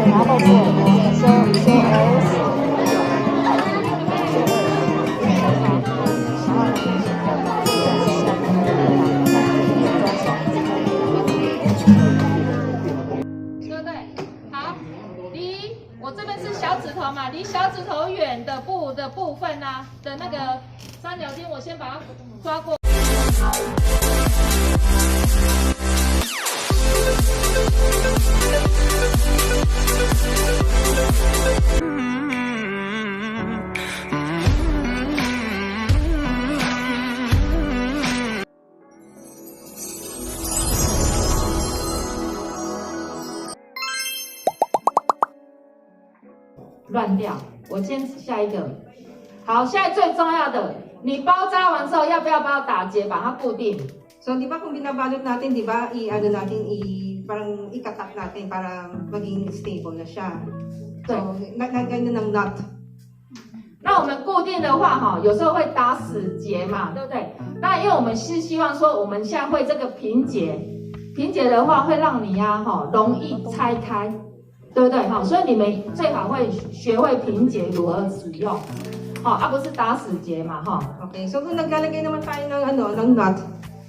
然后是修 S。嘛，离小指头远的部分啊的那个三角筋，我先把它抓过。乱掉，我先下一个。好，现在最重要的，你包扎完之后要不要把它打结，把它固定 ？So, di ba kung binabalot natin, di ba, i-ano natin, parang ikakat natin para maging stable na siya. So, ganyan ng knot. 那我们固定的话，哈，有时候会打死结嘛，对不对？那因为我们是希望说，我们现在会这个平结，平结的话会让你呀，哈，容易拆开。 对不对？好，所以你们最好会学会平结如何使用，好，而不是打死结嘛，哈。Okay, so kung naglalagay naman tayo ng knot,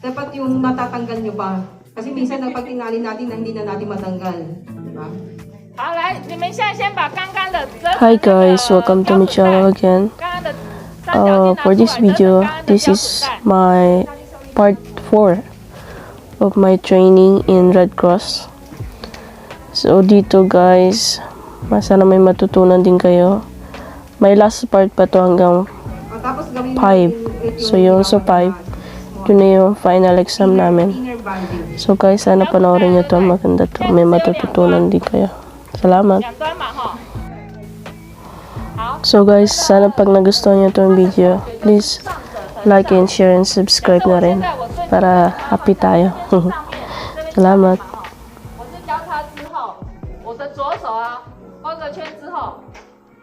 dapat yung matatanggal nyo pa. Kasi minsan pag tinali natin na hindi na natin matanggal, di ba? 好，来，你们现在先把刚刚的。Hi guys, welcome to my channel again. For this video, this is my part 4 of my training in Red Cross. So dito guys, sana may matutunan din kayo. May last part pa to hanggang 5. So yung sa 5, yun na yung final exam namin. So guys, sana panoorin nyo to, maganda to. May matututunan din kayo. Salamat. So guys, sana pag nagustuhan nyo itong video, please like and share and subscribe na rin para happy tayo. Salamat. 我的左手啊，勾个圈之后，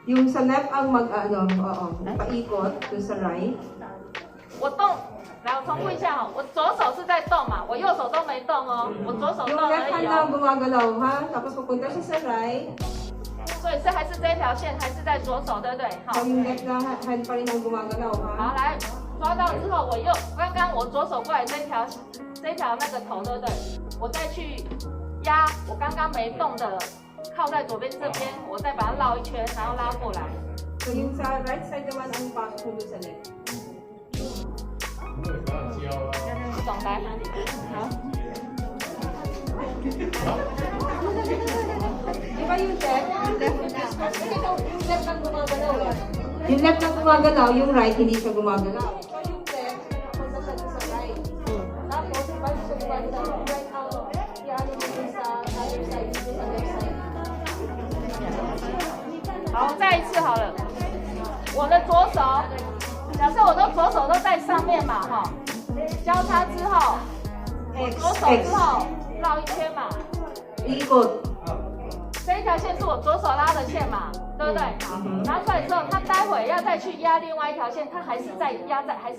yung sa left ang paikot dun sa right。我动，来我重复一下哈，我左手是在动嘛，我右手都没动哦，我左手动而已哦。yung left hand lang gumagalaw ha, tapos pupunta siya sa right。所以是还是这条线，还是在左手，对不对？好。yung left hand pa rin ang gumagalaw ha。好，来抓到之后，刚刚我左手过来这条那个头，对不对？我再去压我刚刚没动的。 靠在左边这边，我再把它绕一圈，然后拉过来。So yung sa right side naman ang pasok mo sa left。懂来，好。Di ba yung left ang gumagalaw eh. Yung left ang gumagalaw, yung right hindi siya gumagalaw. So yung left, punta siya sa right. Tapos, bago siya gumagalaw, right out, i-ano mo sa other side, sa left side. 好，再一次好了。我的左手，假设我的左手都在上面嘛，哈，交叉之后，左手之后绕一圈嘛。这一条线是我左手拉的线嘛，对不对？好，拿出来之后，它待会要再去压另外一条线，它还是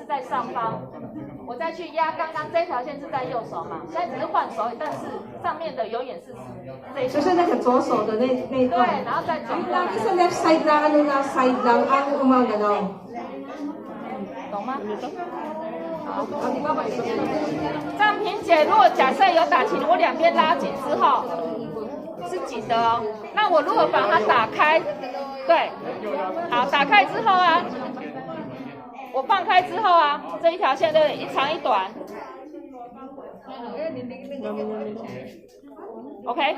在上方。我再去压刚刚这条线是在右手嘛，现在只是换手，但是上面的永远是这一条。就是那个左手的那一段。对，然后再转。Lagi sa left side na ano na side lang ang gumagalaw。懂吗？好，这样平解，如果假设有打紧，我两边拉紧之后是紧的哦。那我如果把它打开，对，好，打开之后啊。 我放开之后啊，这一条线对不对？一长一短。OK。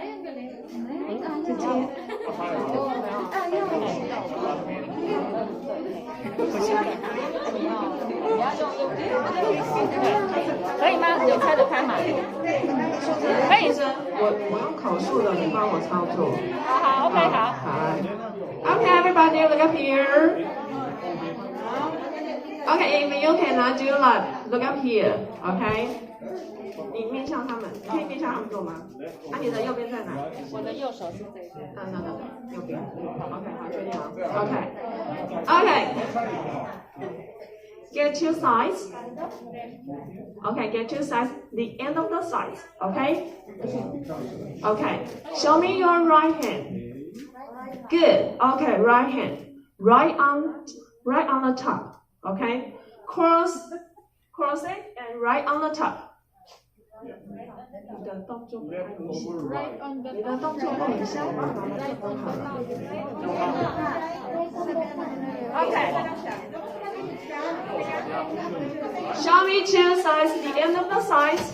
可以吗？有开得开吗？可以。我用口述的，你帮我操作。好 ，OK， 好。Okay, everybody, look up here. Okay, if you cannot do that, look up here. Okay. 你面向他们，你可以面向他们做吗？啊，你的右边在哪？我的右手是这个。右边。OK， 好，确定吗 ？OK。Get two sides. Okay, get two sides. The end of the sides. Okay. Okay. Show me your right hand. Good. Okay, right hand. Right on the top. Okay. Cross it and right on the top. 你的动作不太明显，你的动作不明显，OK. Show me two sides, the end of the sides.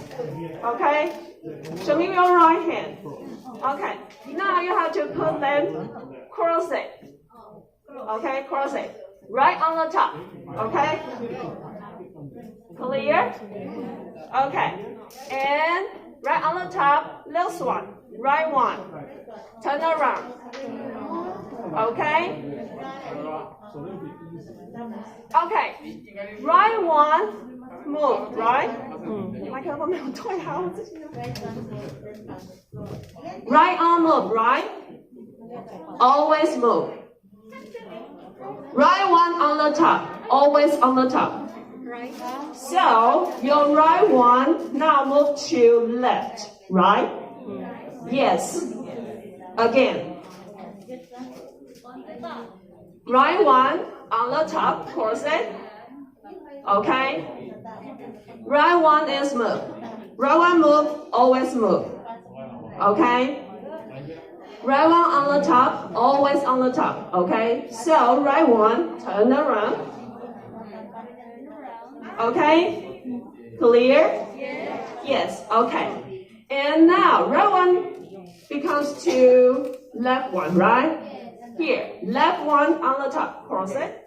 Okay. Show me your right hand. Okay. Now you have to put them cross it. Okay, cross it. Right on the top. Okay. Clear? Okay. And right on the top, left one, right one. Turn around. Okay? Okay. Right one, move, right? Right arm move, right? Always move. Right one on the top, always on the top. So, your right one now move to left, right? Yes. Again. Right one on the top, cross it. Okay? Right one is move. Right one move, always move. Okay? Right one on the top, always on the top. Okay? So, right one, turn around. Okay? Clear? Yes. Okay. And now, right one becomes to left one, right? Here, left one on the top. Cross it.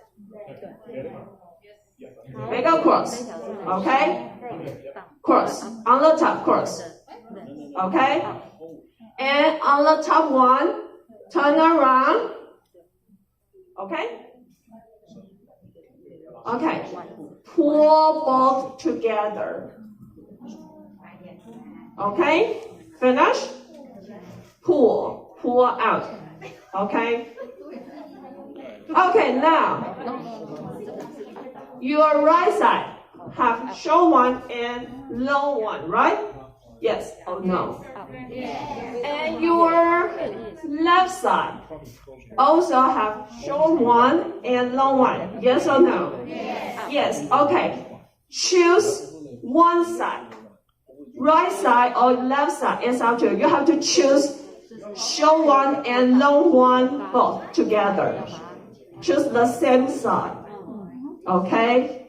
Make a cross. Okay? Cross. On the top, cross. Okay? And on the top one, turn around. Okay? Okay. Pull both together. Okay? Finish? Pull out. Okay? Okay, now, your right side have short one and long one, right? Yes or no? And your left side also have short one and long one, yes or no? Yes, okay. Choose one side. Right side or left side, it's up to you. You have to choose short one and long one both together. Choose the same side. Okay?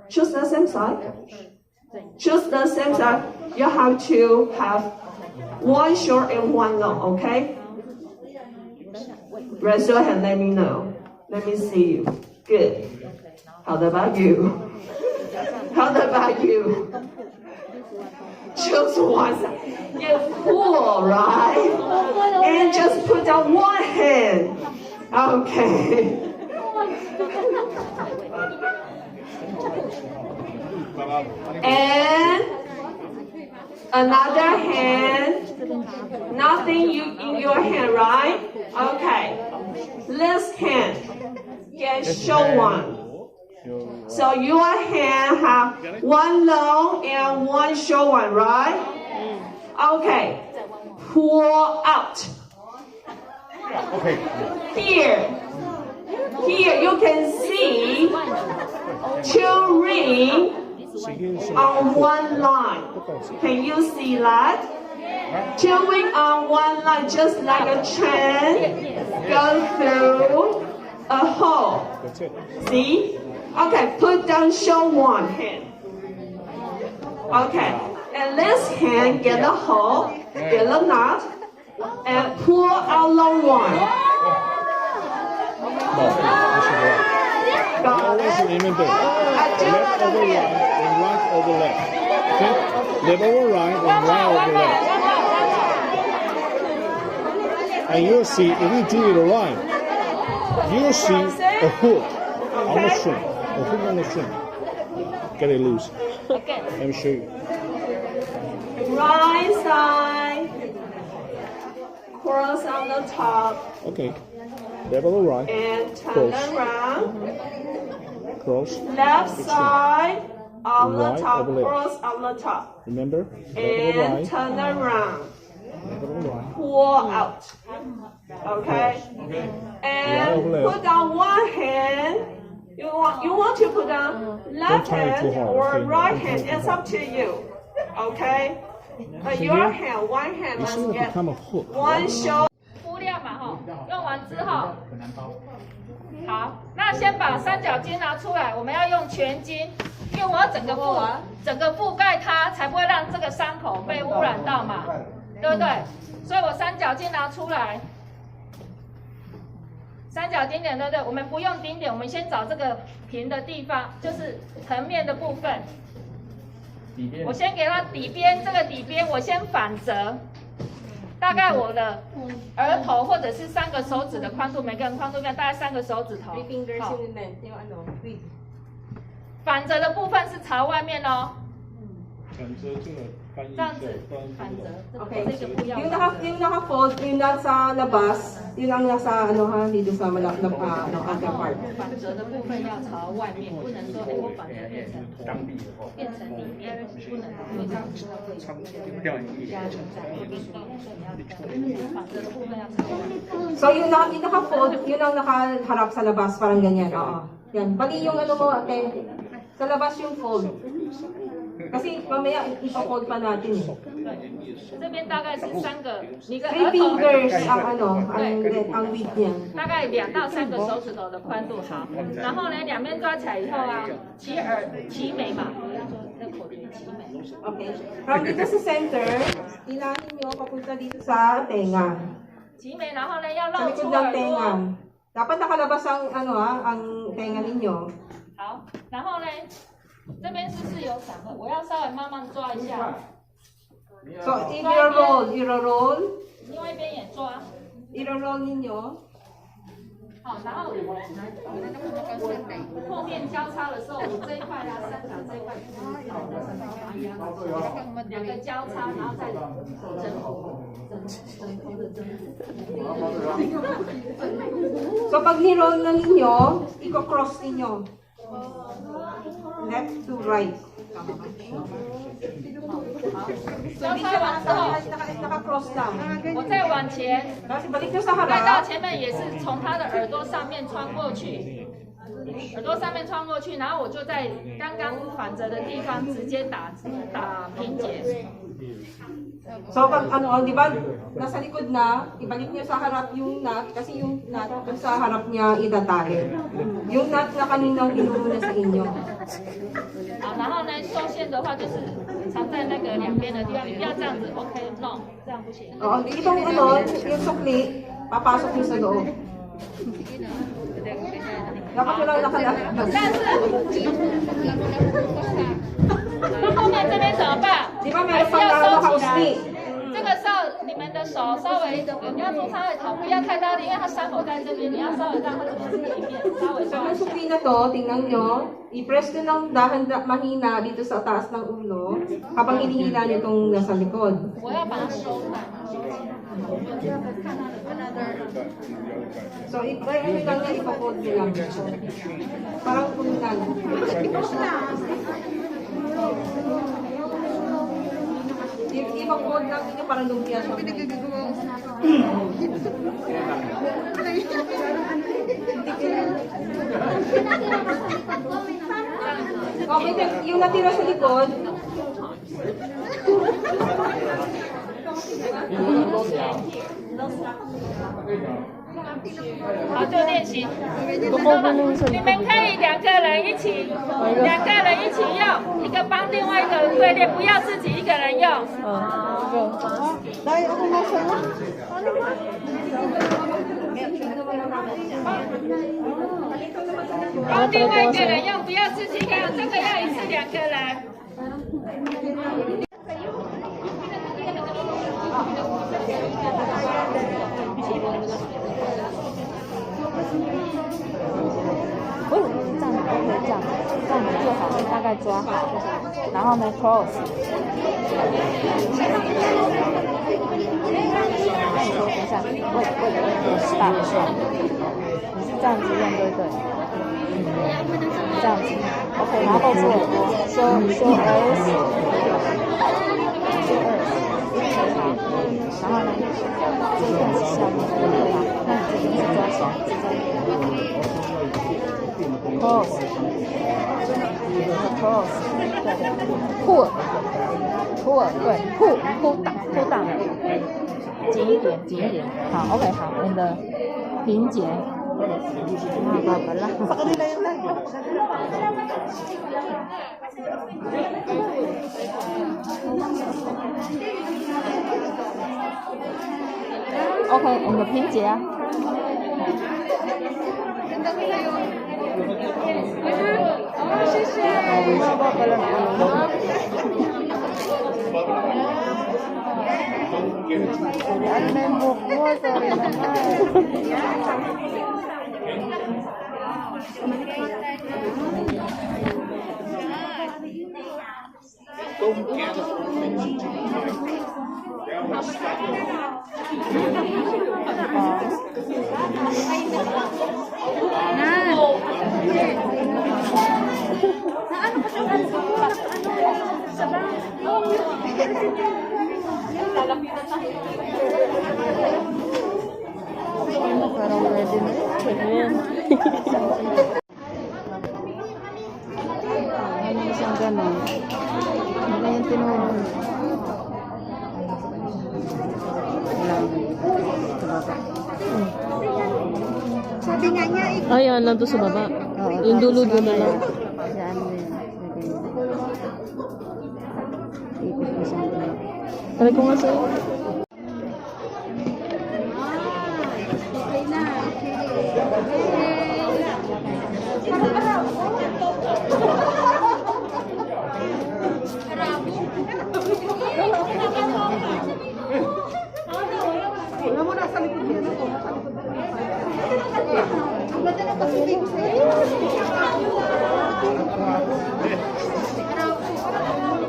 Choose the same side. Choose the same side. You have to have one short and one long, okay? Raise your hand, let me know. Let me see you. Good. How about you? How about you? Choose one side. You pull, right? And just put down one hand. Okay. And another hand. Nothing in your hand, right? Okay. This hand. Get short one. So your hand have one long and one short one, right? Okay. Pull out. Okay. Here you can see two rings on one line. Can you see that? Two rings on one line, just like a train goes through a hole. That's it. See? Okay, put down short one hand. Okay, and this hand get the hole, get the knot, and pull out long one. Got Always it? remember, I do left that over right again. and right over left. Okay? Left over right and right over left. And you'll see, if you do it right, you'll see a hook on the string. A hook on the string. Get it loose. Let me show you. Right side. Cross on the top. Okay. Level right. And turn Cross. around. Cross. Left side on the Right top. over left. Cross on the top. Remember? Level And right. turn around. Level right. Pull out. Okay. And over left. put down one hand. You want to put down left tie it too hand hard, or okay? right Don't tie hand. it too It's up to you. Okay. But See your here? hand, one hand You see must it get become a hook. one shoulder. 敷料嘛哈，用完之后，好，那先把三角巾拿出来，我们要用全巾，因为我要整个覆盖它，才不会让这个伤口被污染到嘛，对不对？所以我三角巾拿出来，三角顶点对不对？我们不用顶点，我们先找这个平的地方，就是横面的部分。我先给它底边，这个底边我先反折。大概我的额头或者是3个手指的宽度，每个人宽度一样，大概3个手指头。好，反折的部分是朝外面哦。这样子反折，这个不要。Yung naka-fold, yung nasa labas, yun ang nasa ano ha, dito sa aga part. 反折的部分要朝外面，不能说我反折变成里面，不能因为这样子它会压力在里面，反折的部分要朝外面。 So yung naka-fold, yun ang nakaharap sa labas, parang ganyan. Oo. Yan. Bali yung ano mo, ate, sa labas yung fold. Kasi mamaya ipa-fold pa natin eh. 这边大概是3个，你的 Three 额头 fingers ang ano, ang width niya. 大概2到3个手指头的宽度好，然後呢兩邊抓起來以後啊，齊眉嘛，我要說那口訣齊眉。 Okay. From dito sa center, ilahin nyo papunta dito sa tenga. 齊眉，然後呢要 Sa 露 likod 出 ng 耳 tenga. 朵。 Dapat nakalabas ang ano ang tenga ninyo. 好，然後呢這邊是不是有閃的？我要稍微慢慢抓一下。 So, i-roll, 另外一邊也抓。 i-roll ninyo. 好，然後後面交叉的時候，我這一塊啊，三角這一塊兩個交叉，然後再整頭的整。 So, pag ni-roll na ninyo, i-cross ninyo. Left to right. 交叉完之後， Naka-cross lang. 我再往前， Kasi balik nyo sa 再到 harap. 前面也是從他的耳朵上面穿過去，耳朵上面穿過去，然後我就在剛剛反折的地方直接打平結。 So, pag ano, di ba, nasa likod na, ibalik nyo sa harap yung nut, kasi yung nut, dun sa harap niya itatali. Yung nut na kaninang inuro na sa inyo. 好，然後呢，收線的話就是藏在那個兩邊的地方，你不要這樣子 ，OK， no，這樣不行。 Oo, itong ano, yung sukli, papasok nyo sa loob. Dapat mo lang nakalagay. 但是，那後面這邊怎麼辦？ Di ba 還 meron 是 pang 要收起 house 來 knee?。這個時候，你們的手稍微你要做它的頭，不要太大力，因為它傷口在這邊，你要稍微讓它的皮裡面稍微 So, 抓 yung 一下。 sukli na to, tingnan nyo, i-press nyo ng mahina dito sa taas ng ulo, habang hinihila nyo itong nasa likod. 我要把它收滿。 So, i-ano lang yan, ipa-fold nyo lang. Parang pununan. I-fold lang nyo, parang lumpia siya. Oh, yung natira sa likod,好，就练习。你们可以2个人一起用，一个帮另外一个对练，不要自己一个人用。帮另外一个人用，不要自己一个人，这个要一次2个人。 这样，OK，这样。这样子就好了，大概抓好。然后呢 ，cross。那你说等一下，喂 stop。你是这样子用对不对？这样子 ，OK， 然后露出耳朵，show us， 然后呢，这边是下面，对吧？那你这边是抓手，就这样 ，cross， 对，pull，对 ，pull down，紧一点，好 ，OK， 好，你的平结。Mahaba lang. Sa kanila yun lang. Okay, and the 平结啊。谢谢。mahaba pala na ano. Ano na yung buhok mo? Sorry naman. Parang ready na. Ano isang ganon? Ano yung tinuro? Sabi nga niya, Ayan, nandun sa baba. Yung dulo-dulo na lang. Yan mo yun. Ipit mo siya. Try ko nga sa'yo. Okay na. Wala mo nasa likod yan ako. Ang ganda ng pasubig sa'yo.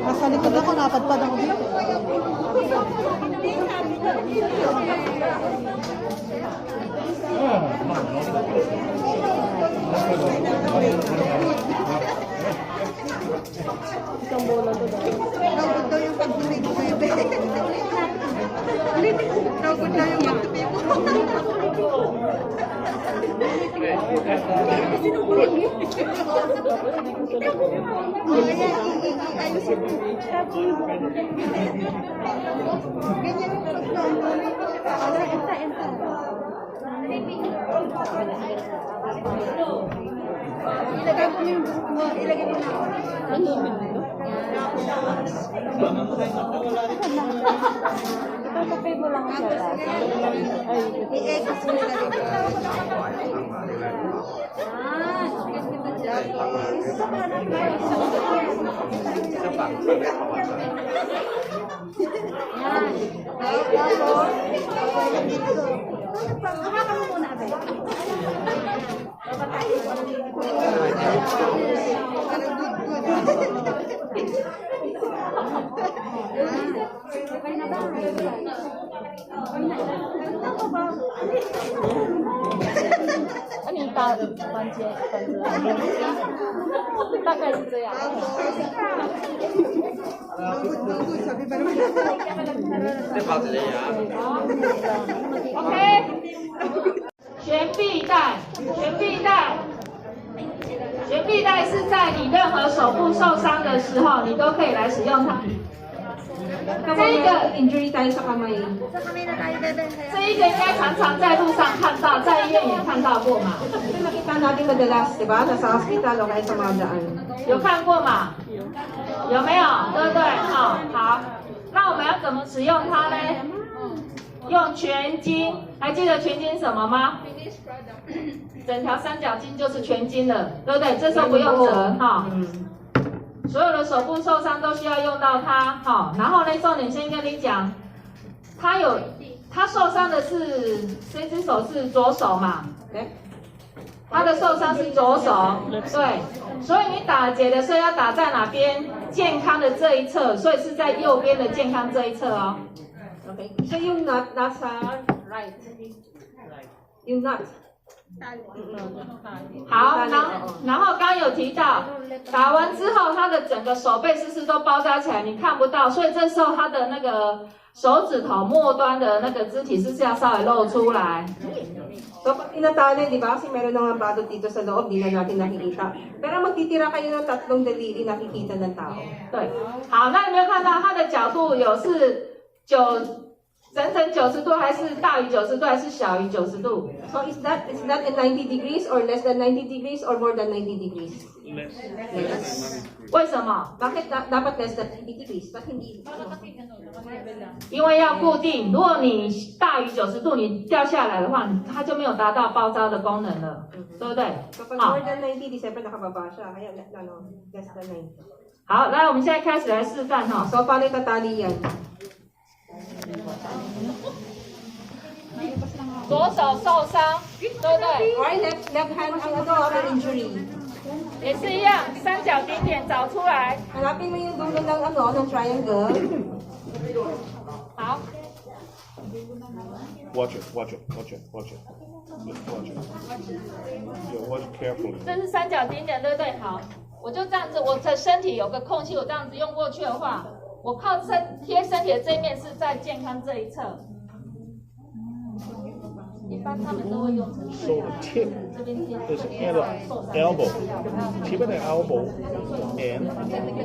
Nasa likod ako, napadpad ako dito. Isang bola to dahil. Naugod daw yung pagtuloy ko kayo, bebe. Naugod daw yung pagtuloy ko. Sinubulin mo. Ayusin mo. Ganyan yung pagtuloy. Ilagay mo yung buhok mo. Ilagay mo na. Ano naman dito? Ipapapay mo lang siya dati. I-exit mo na rin. Ano yung panche? Tagal ito yan. Sabi pa naman. Okay. 悬臂带，悬臂带，悬臂带是在你任何手部受伤的时候，你都可以来使用它。这个 injury tayo sa kamay. 这一个应该常常在路上看到，在医院也看到过嘛？ Nakita natin madalas, di ba? Nasa hospital o kaya sa mga daan. 有看过嘛？有没有？对不对？好，好。那我们要怎么使用它呢？用全筋，还记得全筋什么吗？整条三角筋就是全筋了，对不对？这时候不用折哈。所有的手部受伤都需要用到它，好。然后呢，重点先跟你讲，他受伤的是这只手是左手嘛？他的受伤是左手，对，所以你打结的时候要打在哪边？健康的这一侧，所以是在右边的健康这一侧哦。Okay. So yung nasa right. Yung nut. 好，然后刚刚有提到，打完之后他的整个手背是不是都包扎起来？你看不到，所以这时候他的那个手指头末端的那个肢体是不是要稍微露出来？ So pag tinatali, di ba? Kasi meron ng balot dito sa loob, di na natin nakikita. Pero magtitira kayo ng tatlong daliri nakikita ng tao. 对，好，那有没有看到它的角度有是整整90度，还是大于90度，还是小于90度？ So is that at 90 degrees or less than 90 degrees or more than 90 degrees? Less. 为什么？ Bakit dapat less than 90 degrees? Bakit hindi? 因为要固定，如果你大于90度，你掉下来的话，它就没有达到包扎的功能了，对不对？ So pag 好 more than 90, di siyempre nakababa siya. Kaya less than 90. 好，来，我们现在开始来示范哈。 So paano itatali yan? 左手受伤，对不对？ Or left hand ang may injury. 也是一样，三角顶点找出来。 Hanapin mo yung dulo ng triangle. 好， Watch it, watch it, watch it, watch it. Just watch it. Yeah, watch carefully. 这是三角顶点，对不对？好，我就这样子，我的身体有个空隙，我这样子用过去的话，我靠贴身体的这一面是在健康这一侧。一般他们都会用成 So 这样 the tip 这边贴 is at the elbow. Tip at the elbow and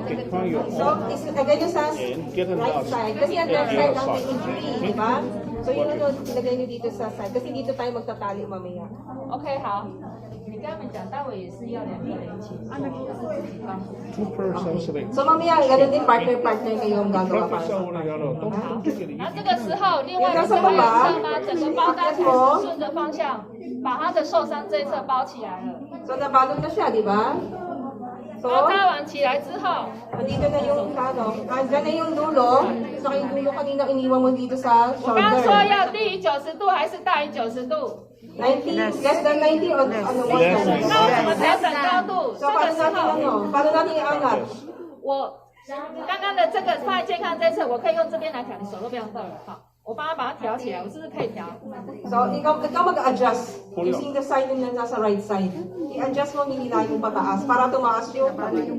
decline your So, arm ilagay nyo sa and get a right nudge side. Kasi ang at left the side other ang may side. injury, di ba? So, yun ano, ilagay nyo dito sa side. Kasi dito tayo magtatali mamaya. OK 好，你跟他们讲，待会也是要2个人一起做，不是自己帮。 Two persons sitting. So, mamaya, ganun din partner kayo ang gagawa para Practice sa over the other. Don't get it 然后 easy. 这个时候，另外一个手有侧吗？整个包扎起来是顺着方向，把他的受伤这一侧包起来了。 So, nabalot na siya, di ba? So, 包扎完起来之后， dito na yung, andyan na yung dulo. So, yung dulo kanina iniwan mo dito sa 我刚刚说 shoulder. 要低于90度还是大于90度？ 90, less than 90 or ano, more Less than than 那我怎么调整高度？ So, 这个 paano 时 natin 候， ano? Paano natin iangat? 我刚刚的这个放在健康这一侧，我可以用这边来调，你手都不用动了，好，我帮他把它调起来，我是不是可以调？ So, ikaw mag-adjust using the side na nasa right side. I-adjust mo nila yung pataas para tumaas yung kamay.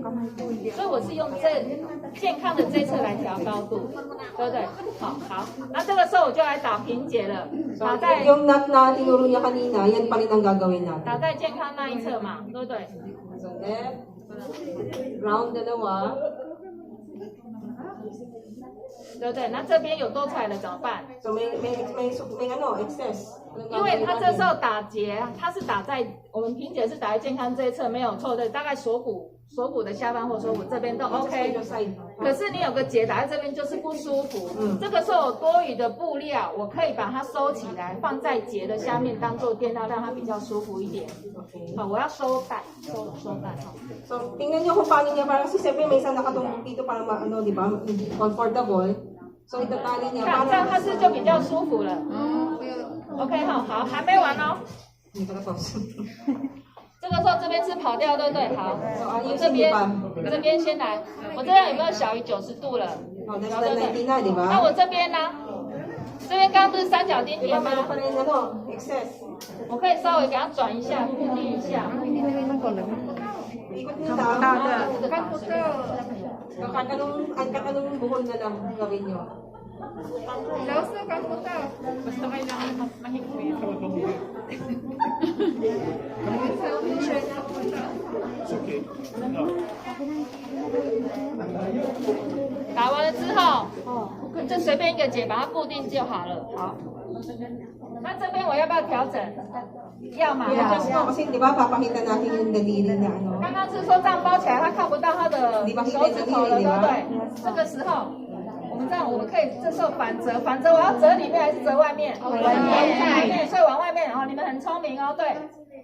所以我是用健康的这一侧来调高度，对不对？好，那这个时候我就来打平结了， So, 打在 yung nut na tinuro niya kanina, yan pa rin ang gagawin natin. 打在健康那一侧嘛，对不对？ So, left, round dalawa. 对不对？那这边有多出来的怎么办？ So, may ano, excess. 因为它这时候打结，它是打在我们平结是打在健康这一侧没有错的，大概锁骨的下方或锁骨这边都 OK。可是你有个结打在这边就是不舒服，这个时候有多余的布料，我可以把它收起来，放在结的下面当做垫料，让它比较舒服一点。好，我要收带，收带。 So, tingnan niyo kung paano niya, parang kasi siyempre may isang nakatumbok dito para ano, di ba, comfortable. So, itatali niya 看这样它是就比较舒服了。OK 好，还没完哦。Hindi ko na pause. 这个时候这边是跑掉，对不对？好，我这边先来，我这样有没有小于90度了？ Oh, less than 90 na, di 那 ba? 我这边呢？这边刚刚不是三角钉 Di 点 ba 吗？ meron pa rin ano, excess. 我可以稍微给它转一下，固定一下。 Ikot niyo lang. So, kahit anong buhol na lang gawin niyo. Basta kailangan mahigpit. It's okay. No. 打完了之后，就随便一个结把它固定就好了。好，那这边我要不要调整？要嘛。 I-adjust mo kasi, di ba, papakita natin yung daliri na ano. 刚刚是说这样包起来，他看不到他的手指头了，对不对？这个时候，我们这样，我们可以这时候反折，我要折里面还是折外面？外面，所以往外面。哦，你们很聪明哦，对。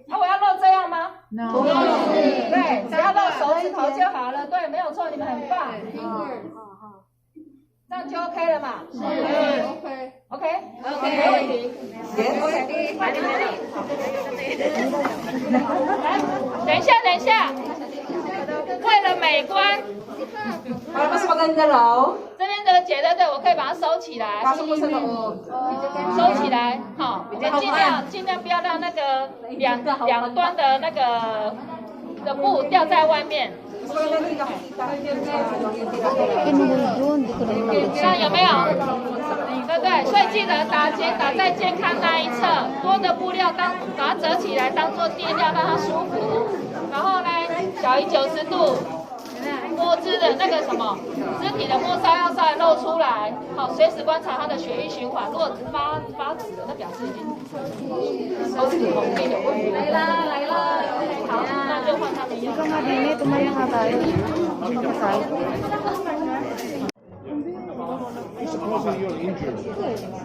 那我要露这样吗？对，只要露手指头就好了，对，没有错，你们很棒。这样就 OK 了嘛？是 OK， 没问题。来，等一下，为了美观， Para mas maganda raw. 这边的姐对，我可以把它收起来， Pasok mo sa loob. 收起来，好，尽量不要让那个两端的那个的布掉在外面。 Mas maganda hindi nakikita. 这样有没有？对不对？所以记得打在健康那一侧，多的布料把它折起来当做垫料，让它舒服。然后呢，小于90度。 摸肢的那个什么，肢体的末梢要稍微露出来，好，随时观察它的血液循环。如果发紫的，那表示已经都是红病有问题。来啦，好，那就换他们用。Supposing you're injured.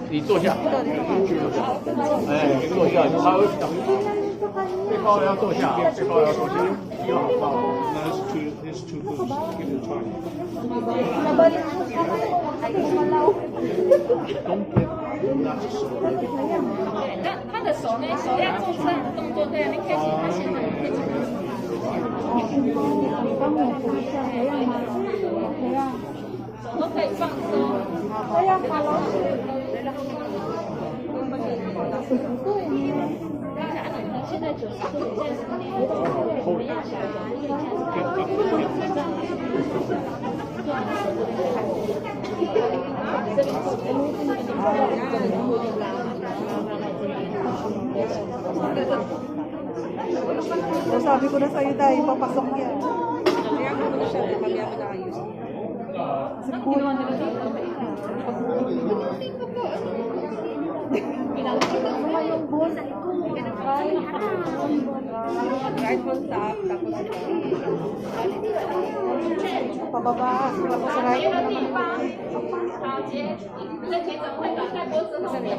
你坐下。哎，坐下，稍微背包要坐下，背包要坐下，要好抱。 There's too good. Give it a try. Don't get that slow. 那他的手呢？手要做这样的动作，对啊，你可以请他现在可以请手都可以放松。现在90度，现在是我们要小一点，Sabi ko na sa'yo tayo, papasok yan. Kaya mo na siya, mamaya mo na ayos. Right on top, tapos Pababa, tapos right. 别的地方，好结，你的结怎么会长在脖子后面？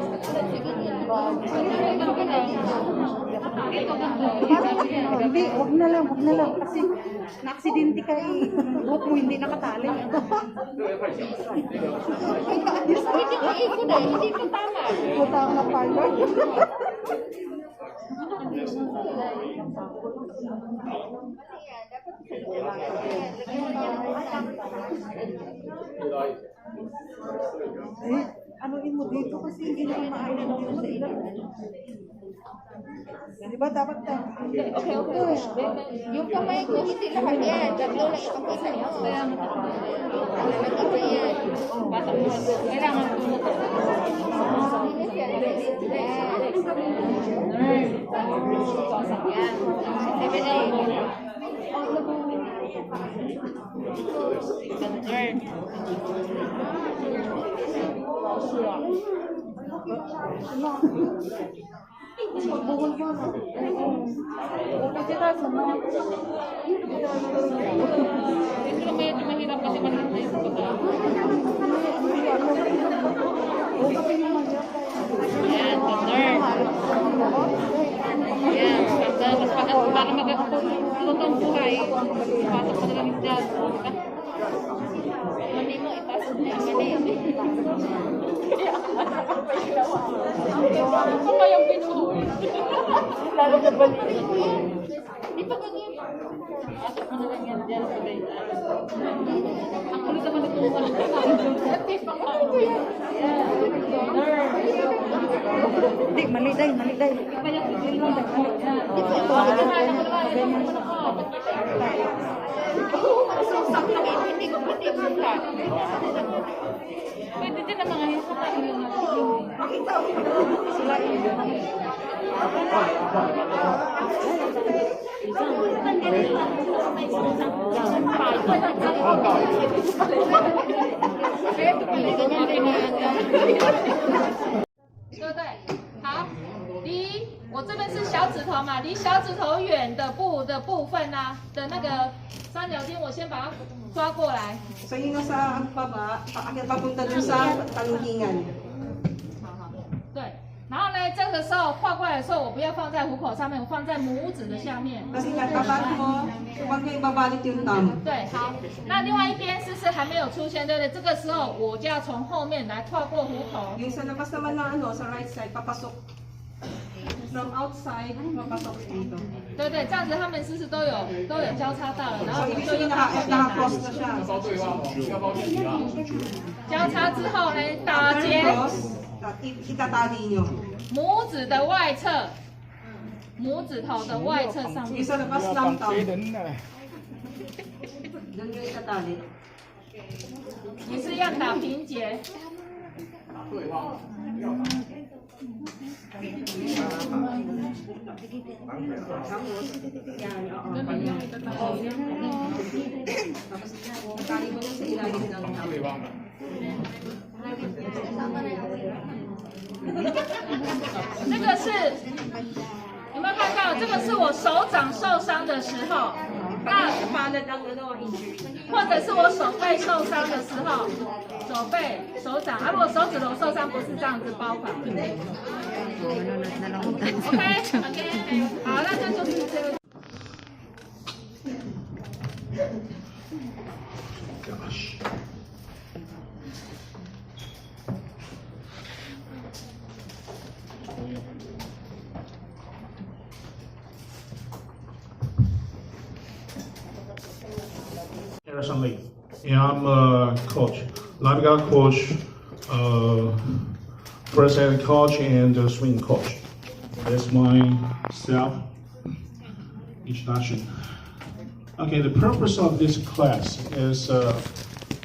Hindi, wag na lang. Kasi na-aksidente ka eh. Buhok mo hindi nakatali. Hindi ko tama. Butang na pala. Anuin mo dito kasi hindi naman maayos yung ilan. Di ba dapat tayo? Okay. Yung kamay ko, hindi lahat yan. Tatlo lang ipakita nyo. Lalagay yan. Kailangan Kasi tayo sama. Itu medyo mahirap kasi maliit na yung pagka. Yan, thunder. Yan, mas para magkakatulong buhay. Pasok mo na lang dyan. Mali mo, ipasok na yung mali. Ano ba yung pinuwi? Lalo na ba? Di pa ganyan. Pasok mo na lang yan dyan sa bait. Ang kulit naman ito. Hindi, mali day. Hindi ko pati yung Pwede din ang mga yung Sila对不对？好，离我这边是小指头嘛，离小指头远的部分呢、的那个三角巾，我先把它抓过来。 So yung nasa baba, papunta dun sa taluhingan. 对，然后呢，这个时候画过来的时候，我不要放在虎口上面，我放在拇指的下面。 Kasi nagbabago mo, huwag kayo babalik yung thumb. 对，好。那另外一边是不是还没有出现？对不对？这个时候我就要从后面来跨过虎口。 Yung sa labas naman na ano, sa right side, papasok. From outside, papasok dito. 对对，这样子他们是不是都有交叉到了？然后 So, 你 ibig 就 sabihin 用到后面 naka-cross 来。 na siya. 要包对方哦，要包对题啊。交叉之后呢，打结 Cross, itatali nyo. 拇指的外侧，拇指头的外侧上 Yung 面。 sa labas ng thumb, 人呢？ doon nyo itatali. 你是要打平结。打对方，不要打。 Itali mo lang sa ilalim ng thumb. 对方的。这个是有没有看到？这个是我手掌受伤的时候，那或者是我手背受伤的时候，手背、手掌啊，如果手指头受伤不是这样子包法的。OK， 好，那这就是这个。 Harrison Lee, and I'm a coach, lifeguard coach, first aid coach, and swim coach. That's my self introduction. Okay, the purpose of this class is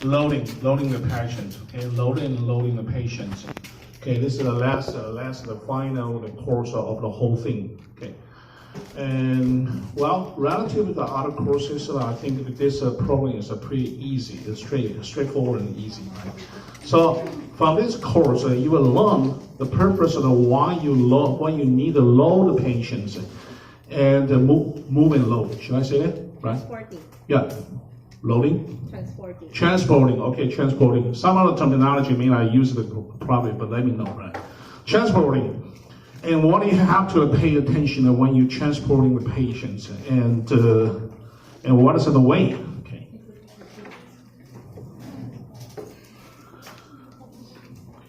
loading the patient. Okay, loading the patient. Okay, this is the final course of the whole thing. Okay. And well, relative to the other courses, I think that this program is pretty easy. It's straightforward and easy, right? So from this course, you will learn the purpose of why you need to load the patients and move and load. Should I say that? Right? Transporting. Yeah. Loading. Transporting. Transporting. Okay, transporting. Some other terminology may not use it probably, but let me know, right? Transporting. And what you have to pay attention when you're transporting the patients, and what is the way? Okay.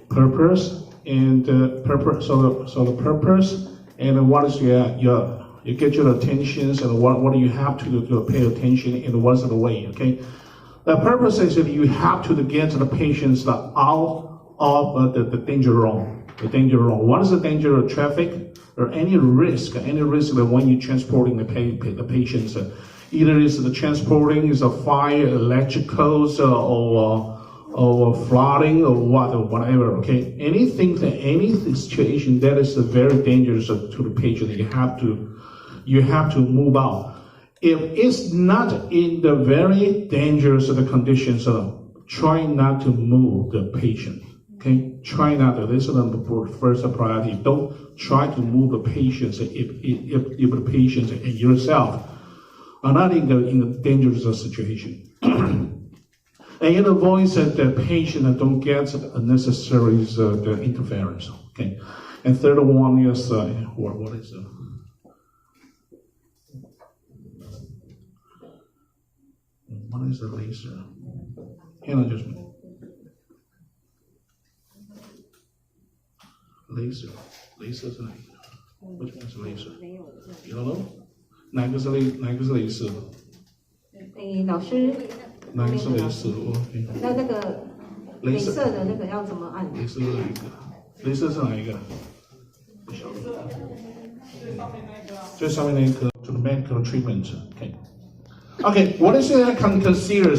Purpose and purpose. So the purpose and what is you get your attention, and what do you have to pay attention, and what is the way? Okay. The purpose is that you have to get the patients out of the danger zone. The danger zone. What is the danger of traffic or any risk that when you're transporting the patients, either is the transporting is a fire, electricals, or flooding, or whatever. Okay, any situation that is very dangerous to the patient, you have to move out. If it's not in the very dangerous conditions, try not to move the patient. Okay, try not to. This is the first priority. Don't try to move the patients if the patients and yourself are not in a dangerous situation. And it avoids that the patient don't get unnecessary the interference. Okay, and third one is what is it? What is the laser? Hand adjustment. Laser 是哪一个 ？Which one is laser? You don't know? 哪个是雷射？老师，哪个是雷射？那个镭射的那个要怎么按？雷射是哪一个？雷射是哪一个？不晓得。最上面那个 to the medical treatment. Okay. Okay. What is it that can consider?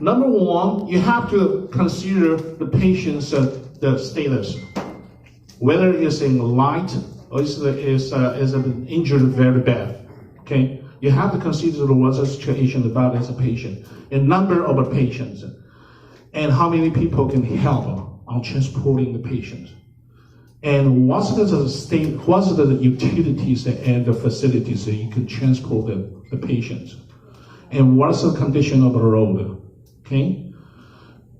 Number one, you have to consider the patient's the status. Whether it's in light or is injured very bad, okay? You have to consider what's the situation about this patient, a number of patients, and how many people can help on transporting the patient, and what's the utilities and the facilities that you can transport the patient, and what's the condition of the road, okay?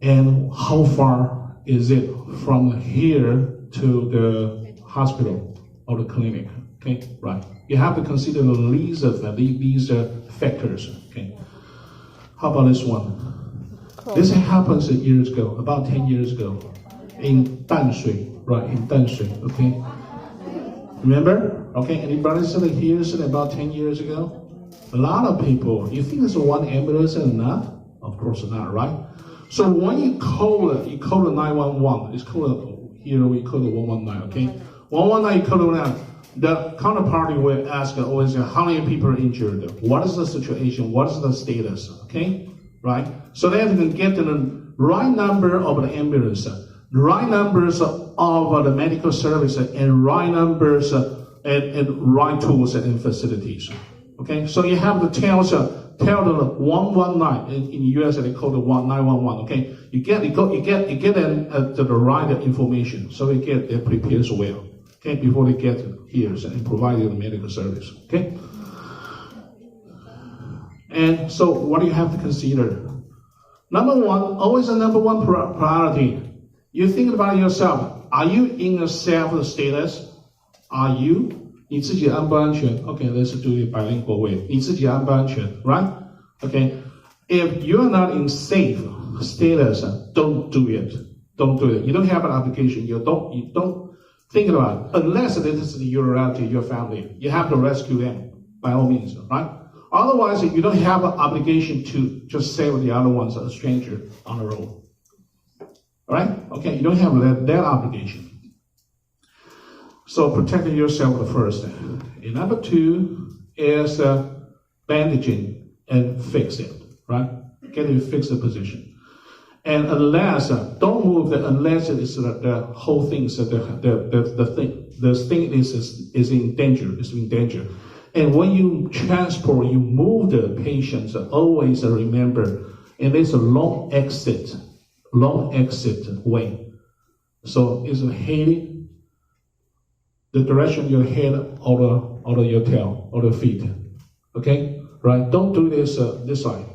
And how far is it from here to the hospital or the clinic. Okay, right. You have to consider these factors. Okay. How about this one? This happens years ago, about 10 years ago, in Danshui, right? In Danshui. Okay. Remember? Okay. Anybody here said about 10 years ago? A lot of people. You think it's one ambulance and not? Of course not, right? So when you call the 911, it's called here we call it 119. Okay. 119 you call it. The counterparty will ask always how many people are injured, what is the situation, what is the status, okay, right? So they can get the right number of the ambulance, the right numbers of the medical service, and right numbers and right tools and facilities, okay? So you have to tell the 119 in US they call it 911, okay? You get them the right information, so they prepare as well. Okay, before they get here and provide you the medical service. Okay? And so what do you have to consider? Number one, always the number one priority. You think about yourself. Are you in a safe status? Are you? 你自己安不安全? Okay, let's do it bilingual way. 你自己安不安全, right? Okay. If you're not in safe status, don't do it. Don't do it. You don't have an obligation. You don't think about it. Unless this is your relative, your family. You have to rescue them, by all means, right? Otherwise, you don't have an obligation to just save the other ones, a stranger on the road. All right? Okay, you don't have that obligation. So protect yourself first. And number two is bandaging and fix it, right? Get it fix the position. And unless don't move unless it is the whole thing, the thing is in danger, And when you transport, you move the patients. Always remember, and there's a long exit way. So it's heading the direction your head or your tail or the feet. Okay, right? Don't do this this side.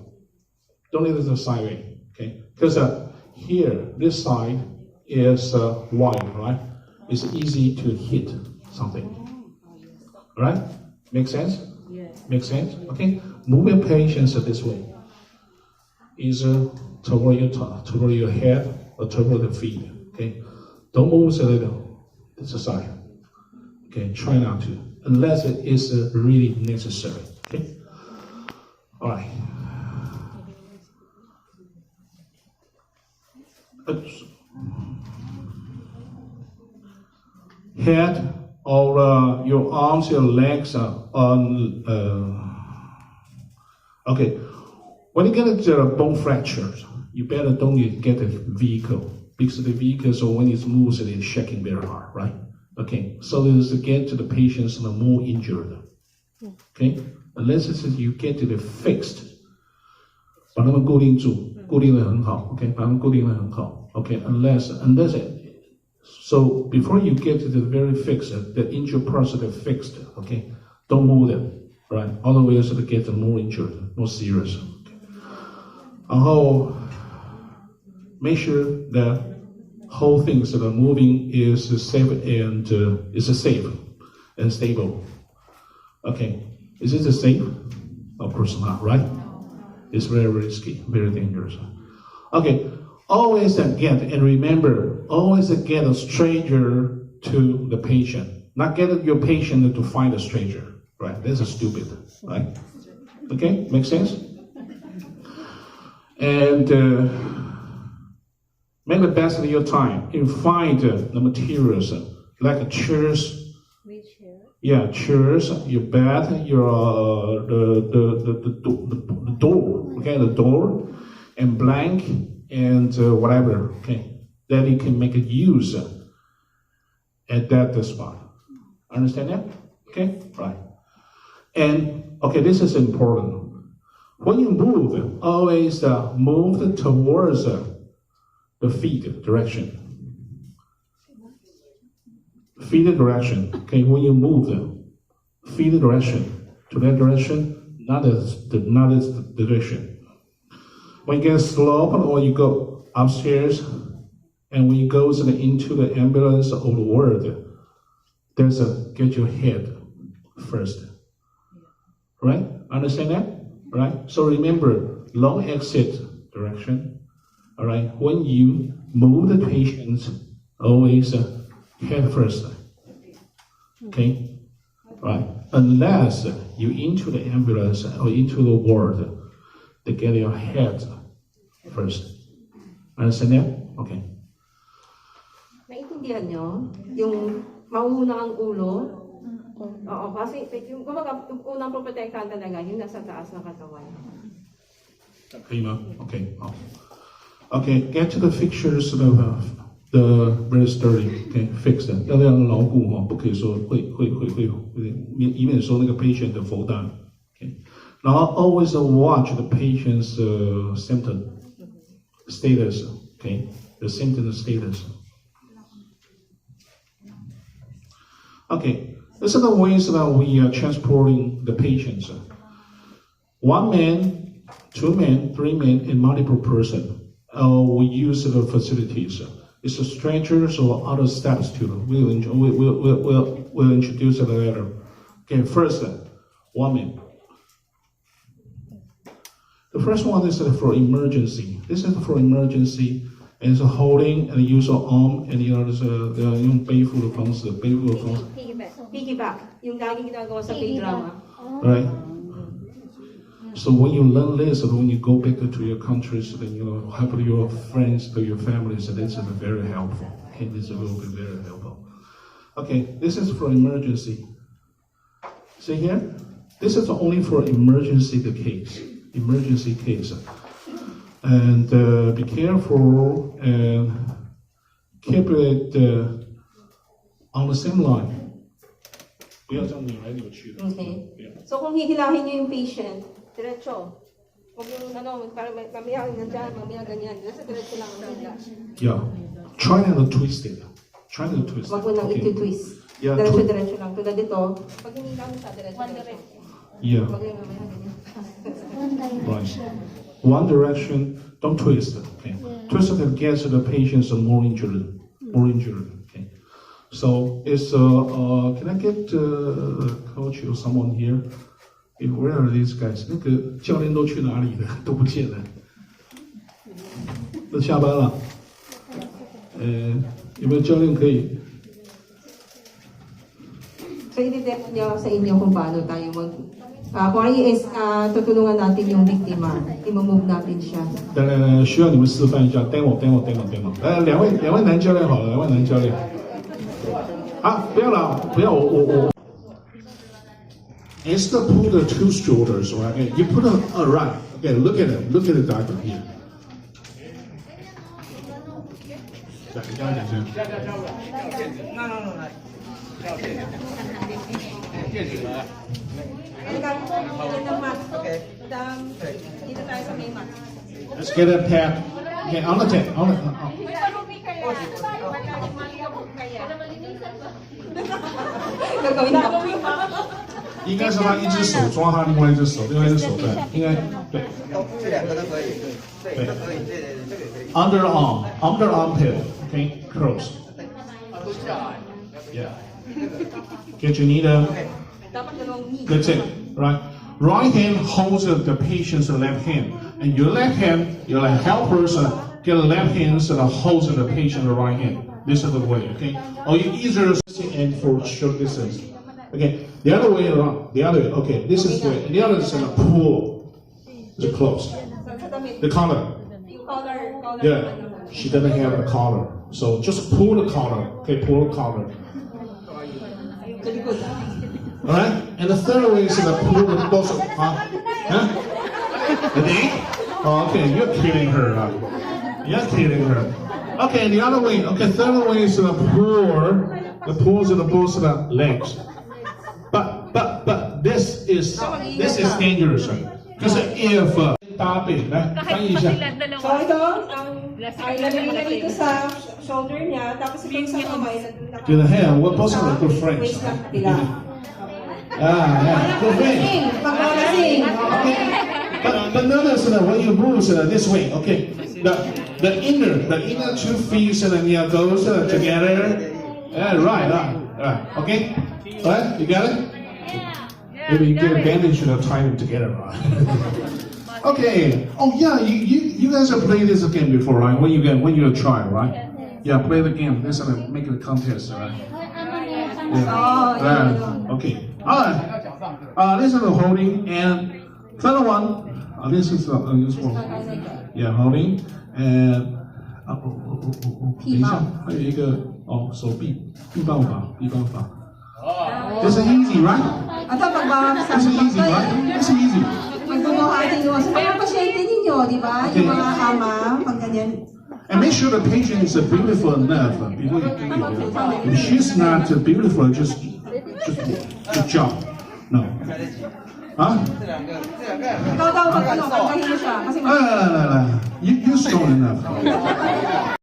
Don't do this the side way. Okay. Because here, this side is wide, right? It's easy to hit something. All right? Make sense? Yes. Make sense? Okay? Moving patients this way. Either toward your head or toward the feet. Okay? Don't move a little. This side. Okay? Try not to. Unless it is really necessary. Okay? All right. Head or your arms, your legs are on. Okay, when you get a bone fractures, you better don't get a vehicle because the vehicle, so when it moves, it is shaking very hard, right? Okay, so this is get to the patients that are more injured. Okay, unless you get it fixed. 把它们固定住，固定得很好 ，OK， 把它们固定得很好 ，OK。Unless so before you get to the very fixed, the injured parts are fixed, OK. Don't move them, right? Otherwise, it get more injured, more serious. 然后 make sure the whole things that are moving is safe and safe and stable. Okay, is it safe? Of course not, right? It's very risky, very dangerous. Okay, always get, and remember, always get a stranger to the patient. Not get your patient to find a stranger, right? That's stupid, right? Okay, make sense? And make the best of your time and find the materials like chairs. Yeah, chairs, your bed, your the door, okay, the door, and blank and whatever, okay, that you can make a use at that spot. Understand that? Okay, right. And okay, this is important. When you move, always move towards the feet direction. Feet direction. Okay, when you move feet direction to that direction, not as the direction. When you get slope or you go upstairs, and when you go into the ambulance or the ward, there's a get your head first. Right? Understand that? Right? So remember, long exit direction. All right? When you move the patient, always head first. Okay? Right? Unless you into the ambulance or into the ward, they get your head first. Understand that? Okay. Naintindihan nyo? Yung mauna ang ulo? Oo, kasi yung kumbaga, yung unang protektahan talaga, yung nasa taas ng katawan. Okay. Okay, get to the fixtures of the breast sturdy. Okay, fix them. 要让牢固不可以说会，以免说那个 patient fall down. Okay. Now always watch the patient's symptom status. Okay, the symptom status. Okay, these are the ways that we are transporting the patients. 1 man, 2 men, 3 men, and multiple person. We use the facilities. It's a stretchers or other steps too. We'll introduce it later. Okay, first, 1 man. The first one is for emergency. This is for emergency. And it's holding and use of arm and the others 用背负的方式 Piggyback. Yung laging ginagawa sa K-drama. Right? So when you learn this, when you go back to your countries, then you help your friends, to your families, and this is very helpful. Okay, this will be very helpful. Okay, this is for emergency. See here? This is only for emergency case. Emergency case. And be careful and keep it on the same line. 不要这样扭来扭去的。 Okay. So kung hihilahin nyo yung patient, diretso. Huwag yung parang mamaya ganyan, mamaya ganyan. Diretso lang ang hila. Yeah. Try not to twist it. Try not to twist it. Huwag mo nang iti-twist. Yeah, Diretso lang. Tulad dito, pag hinila mo siya, diretso. Yeah. Huwag yung mamaya ganyan. Right. One direction, don't twist it. Okay. Twist it gets the patients more injured. Okay. So it's can I get coach or someone here? Where are these guys? 那个教练都去哪里了？都不见了。都下班了。有没有教练可以？ So i-demo nyo sa inyo kung paano tayo kung tutulungan natin yung biktima, i-move natin siya. 来，需要你们示范一下 demo。来，两位男教练好了，2位男教练。啊，不要了，不要我。Instead of pull the 2 shoulders, right? Okay, you put them right. Okay, look at it. Look at the diagram here. 来，你刚刚讲先。戒指了。 Dito tayo sa may mat. Let's get a tap. Okay, on the tap. Gagawin ko. 应该是他一只手抓他另外一只手，另外一只手在，应该对。这2个都可以，对，都可以，这个也可以。Under armpit, okay, close. 都下来。Yeah. Get your knee down. That's it, right? Right hand holds the patient's left hand, and your left hand, your helpers get the left hand holds the patient's right hand. This is the way, okay? Or you either and for short distance. Okay, the other way around, the other way, okay, this is the way, and the other is pull, it's close. The collar. Yeah, she doesn't have the collar, so just pull the collar, okay, pull the collar. Alright, and the third way is pull the torso. Huh? The knee? Oh, okay, you're kidding her. You're kidding her. Okay, the other way, okay, third way is pull the pulls of both the legs. But this is dangerous. Because if 搭背来翻译一下。 So ito, ay lalagay dito sa shoulder niya, tapos ito sa kamay. 觉得嘿，我不是很 good friends. Waist lang nila. Yeah, good friends. Pagkalasing. But notice that when you move this way, okay, the inner 2 feet goes together. Yeah, right. Alright, okay? Alright, you got it? Maybe you get a bandage and tie them together, right? Okay. Oh yeah, you guys have played this game before, right? When you try, right? Yeah, play the game. Let's make it a contest, right? Yeah. Okay. Alright. This is the holding, and third one. This is this one. Yeah, holding and 等一下，还有一个手臂臂棒法。This is easy, right? This is easy, right? This is easy. Sa mga pasyente ninyo, di ba? Yung mga ama, pag ganyan. And make sure the patient is beautiful enough before you do it. If she's not beautiful, just good job. No. Huh? You're strong enough.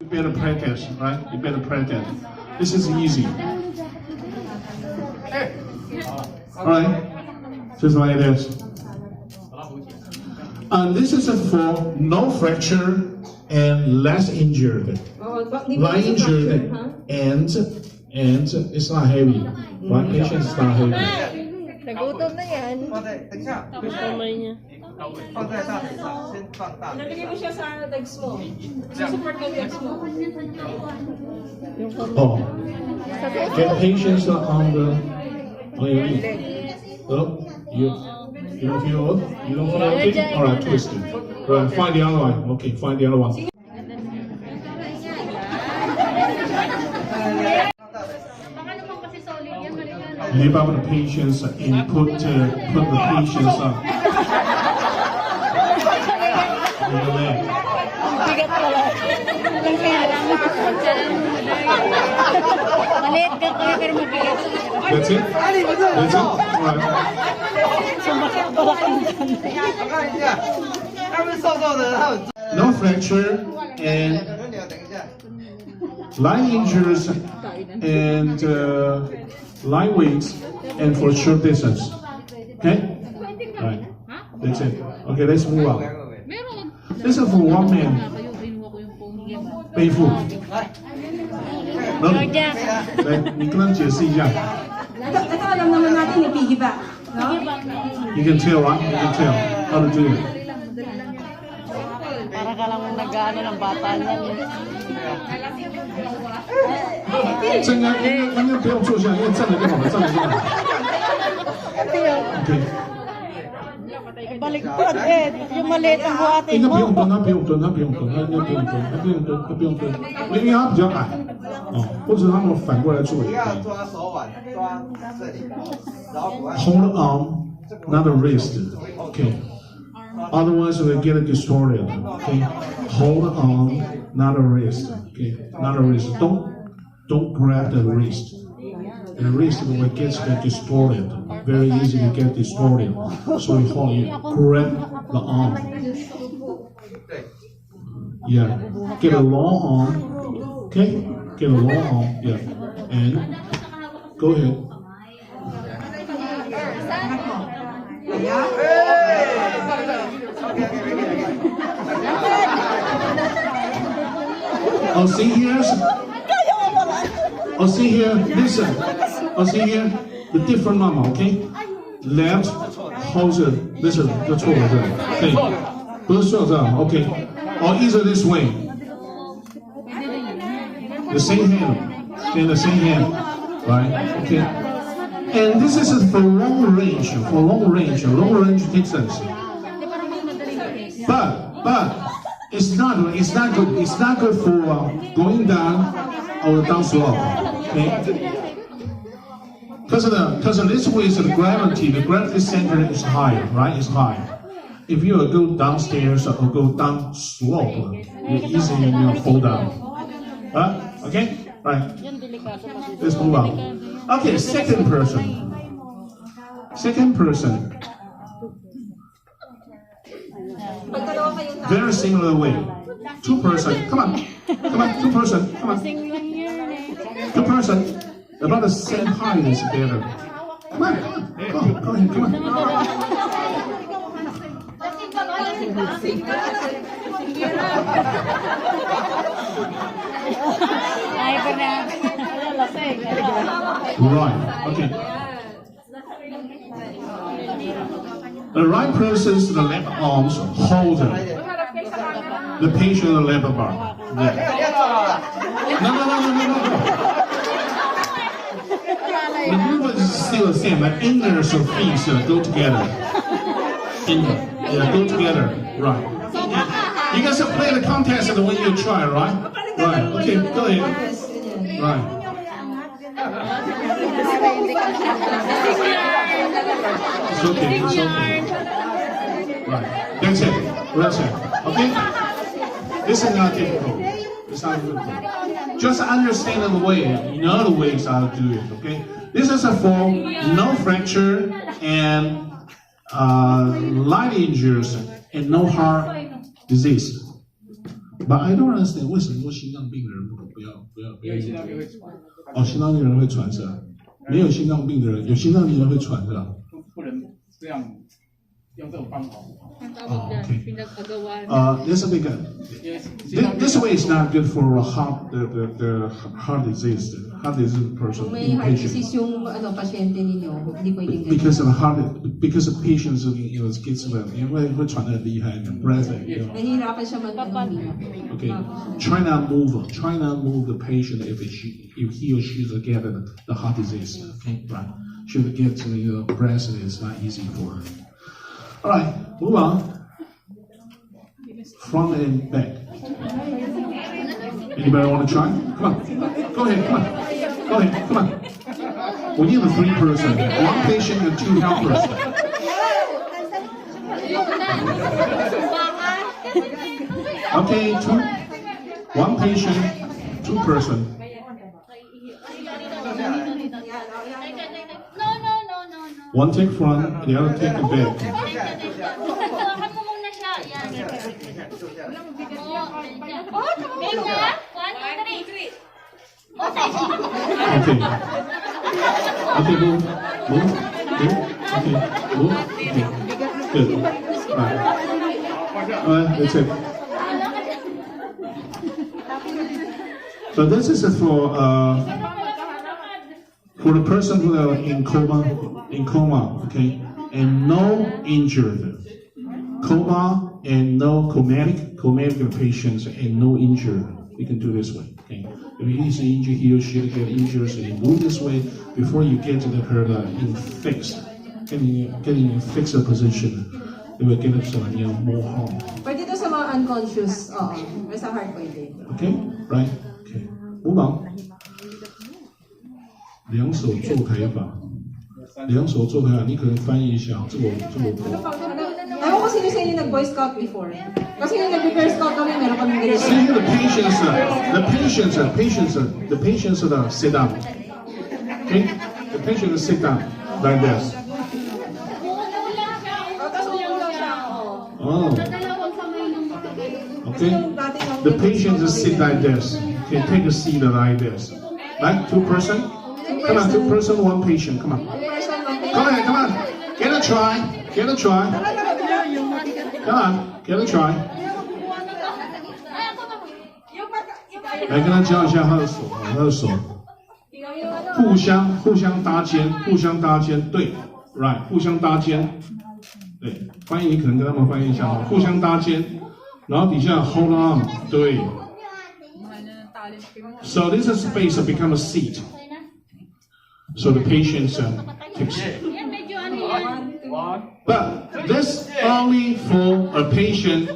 You better practice, right? You better practice. This is easy. Alright? Just like this. And this is for no fracture and less injured. Light injured and it's not heavy. Right? Patient is not heavy. Nagutom na yan. kamay niya. Nalagay mo siya sa legs mo. Support yung legs mo. Oh. Get patients on your knee. Oh, you don't feel okay? Alright, twist it. Alright, find the other one. Okay, find the other one. Leave out the patients and put the patients up. That's it? That's it? Alright. No fracture and light injuries and light weights and for short distance. Okay? Alright. That's it. Okay, let's move on. This is for one man. Pay food. No. 来，你跟他解释一下。Ito alam naman natin yung piggyback. No? You can tell, right? You can tell how to do it. Para ka lang nag-ano ng bata niyan. 应该不用坐下，因为站着就好了，站着就好了。OK。 Baliktad eh. Yung maliit ang buhatin 应该 mo. 不用蹲，他不用蹲，他不用蹲，他应该不用蹲，他不用蹲，他不用蹲，因为他比较矮，或者他们反过来做也可以。抓手腕，抓这里，然后 Hold the arm, not the wrist. Okay. Otherwise, we get it distorted. Okay. Hold the arm, not the wrist. Okay. Not the wrist. Don't grab the wrist. The wrist will get distorted. Very easy to get distorted. So you grab the arm. Yeah. Get a long arm. Okay. Get a long arm. Yeah. And go ahead. Oh, see here. Oh, see here. Listen. Oh, see here. The different mama, okay? Left, hold it. Listen, that's what we're doing. Okay. Okay. Or either this way. The same hand. Okay, the same hand. Right? Okay. And this is for long range. For long range distance. But it's not good. It's not good for going down or down slope. Okay. Because this way is the gravity center is high, right? It's high. If you go downstairs or go down slope, you easily fall down. Okay? Right. Let's move on. Okay, second person. Very similar way. Two person. Come on. Two person. Come on. Two person. About the same height is better. Come on. Go ahead. Come on. Right. Okay. The right person's the left arms hold the patient the left bar. Yeah. No. The movement is still the same, but inners of feet go together. Go together. Right. You guys have played the contest when you try, right? Right. Okay, go ahead. Right. It's okay. Right. That's it. Okay? This is not difficult. It's not difficult. Just understand the way. You know the ways how to do it, okay? This is for no fracture and light injuries and no heart disease. But I don't understand 为什么说心脏病的人不要心脏病会喘？哦，心脏病人会喘是吧？没有心脏病的人，有心脏病人会喘是吧？不能这样用这种方法。Okay. This way is not good for heart the heart disease person. May heart disease yung pasyente ninyo, hindi pwedeng ganyan. Because the patients gets well, 因为会喘得很厉害 breath. Nahihirapan siya magpahinga. Okay. Try not move the patient if he or she get the heart disease. Okay, right. Should get to the breath, it's not easy for her. All right, move on. Front and back. Anybody want to try? Come on. Go ahead. Come on. We need a 3 person. 1 patient and 2 helpers. Okay, 1 patient, 2 person. One take front, the other take the back. Okay, move. Okay, move. Okay, good. Alright, that's it. So this is for the person who are in coma, okay, and no injured. Coma and no comatic patients and no injured. You can do this way, okay. If he's injured, he or she get injured, so you move this way before you get to her in fixed. Getting in fixed position, it will get us more harm. Pwede ito sa mga unconscious, may sa heart pwede. Okay, right? Okay, move on. 两手做抬法，你可能翻译一下，这我不懂。Ewan ko sino sa inyo nag-boy scout before. Kasi yung nag-prepare scout kami, meron kami ganito. See the patients sit down. Okay, the patients sit down like this. Oh. Okay, the patients sit like this. Okay, take a seat like this. Like 2 person. Come on, 2 person, 1 patient. Come on. Come on. Get a try. Come on, get a try. 来跟他教一下他的手，互相搭肩，对 ，right， 互相搭肩，对，翻译可能跟他们翻译一下，互相搭肩，然后底下 hold on， 对。So this space become a seat. So the patient takes it. But this only for a patient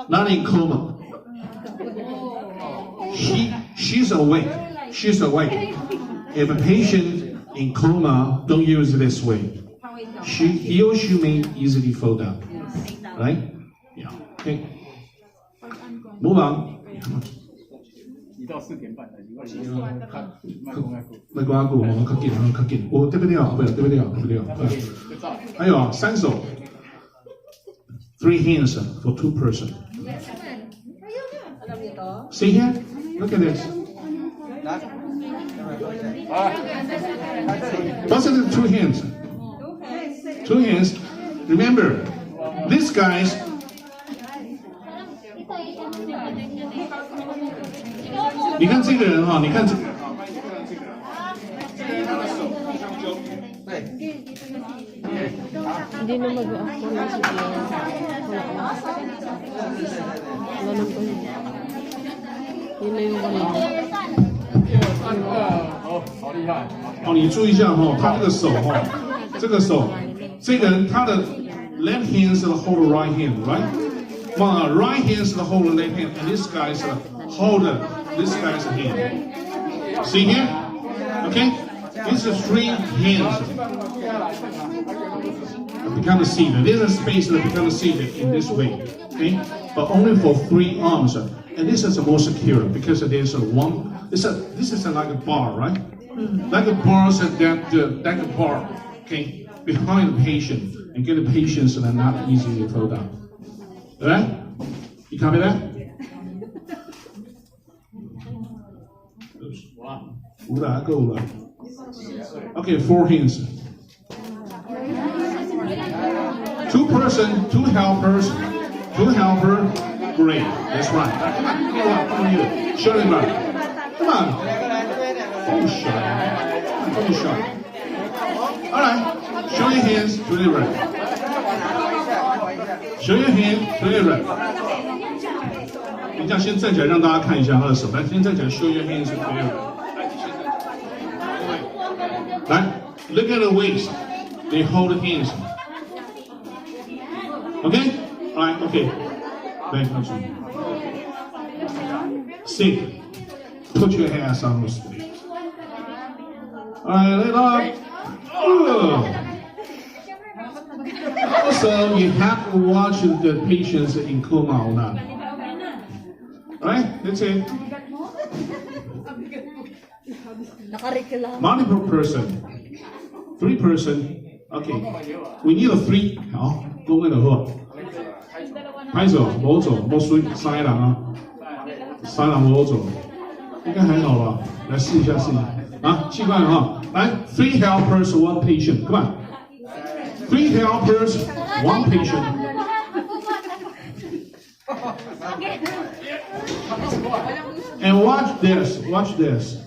not in coma. She's awake. If a patient in coma, don't use it this way. He or she may easily fall down. Right? Yeah. Okay. Move on. 1到4点半的，如果你看麦克阿古，我们较紧，我对不对啊？对不对？还有啊，3手 ，3 hands for 2 person. See here? Look at this. What's it? 2 hands. 2 hands. Remember, these guys. 你看这个人哈，你看这， Hindi na mag-ako na si Pierre. Wala nang pa yun. Yun na yung kanina. 好厉害！哦，你注意一下哈，他这个手哈，这个手，这个人他的 left hand 是 hold the right hand, right? Right hand 是 hold the left hand, and this guy is hold this guy's hand. See here? Okay? These are 3 hands. Become a seated. There's a space that become a seated in this way. Okay? But only for 3 arms. And this is the more secure because there's one. This is like a bar, right? Like a bar, so like a bar. Okay, behind the patient and get the patients and not easy to fall down. Alright? You copy that? Oops. Okay, 4 hands. 2 person, 2 helpers, 2 helper. Great, that's right. Come on, you. Show them right. Come on. Don't be shy. Don't be shy. All right. Show your hands to the right. Show your hand to the right. 你这样先站起来，让大家看一下他的手。来，先站起来 ，show your hands to the right. 来 ，look at the waist. They hold the hands. Okay? All right. Okay. Sit. Put your hands on the sleeve. Alright, let up. Also, you have to watch the patients in coma or not. Alright, that's it. Multiple person. 3 person. Okay. We need a 3. 好，多位的话。拍手，冇走，冇衰，塞人啊，塞人冇走，应该还好吧？来试一下，试一下啊，习惯了哈。来 ，3 helpers, 1 patient, come on. 3 helpers, 1 patient. And watch this, watch this.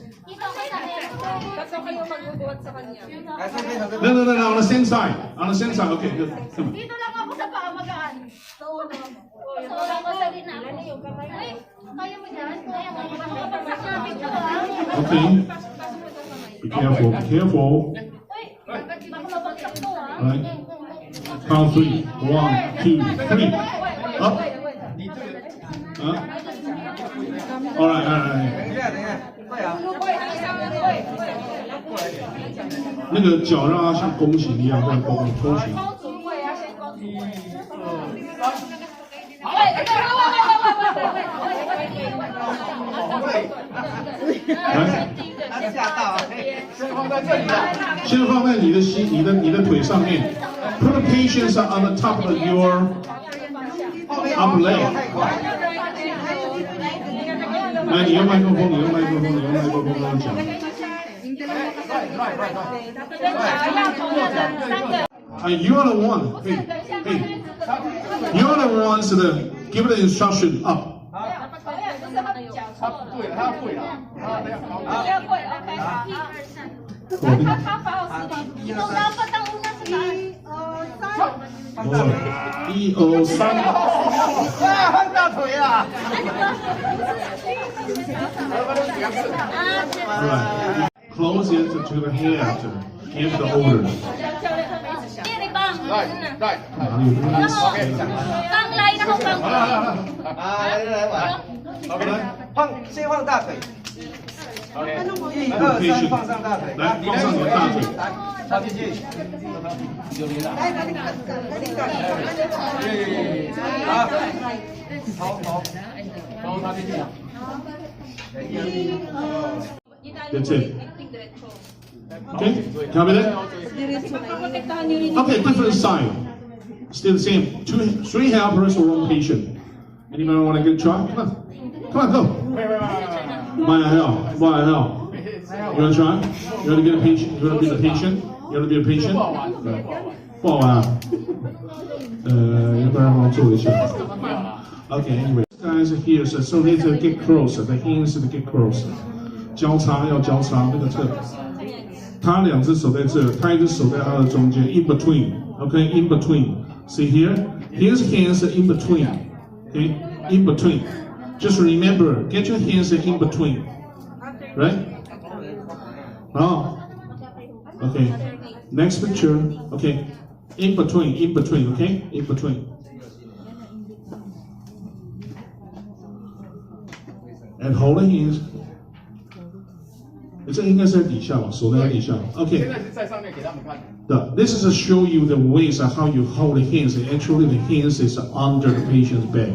No, on the same side, on the same side. Okay, good. Come on. Okay. Be careful, be careful. Alright. Count 3. 1, 2, 3. Up. Alright. 那个脚让它像弓形一样，这样弓形。先放在你的腿上面。Put the patients on the top of your upper leg. 来，你用麦克风，你用麦克风跟我讲。You are the one. Hey. You're the ones that give the instruction up. 他不对了，他要跪了，他要跪 ，OK， 好，他发号施令，1、2、3。1、2、3。哇，换大腿了。Right. Close it to the head. Give the order. 来，然后刚来，然后刚回。来，OK， 先放大腿。OK， 1、2、3，放上大腿。来，放上你的大腿。插进去。有名的。好，都插进去。That's it. Okay, copy that? Okay, different side. Still the same. 3 helpers or 1 patient. Anybody want to get a try? Come on, go. Why help? You want to try? You want to get a patient? You want to be the patient? You want to be a patient? 不好玩啊。要不然我做一下。Okay, anyway, guys are here, so they to get closer. The hands to get closer. 交叉要交叉，那个他2只手在这，他1只手在他的中间 ，in between。Okay, in between. See here? His hands are in between. Okay, in between. Just remember, get your hands in between. Right? Oh. Okay. Next picture. Okay. In between, okay? In between. And hold the hands. 这应该是在底下吧，手在底下。Okay. 现在是在上面给他们看。This is to show you the ways of how you hold the hands. Actually, the hands is under the patient's back.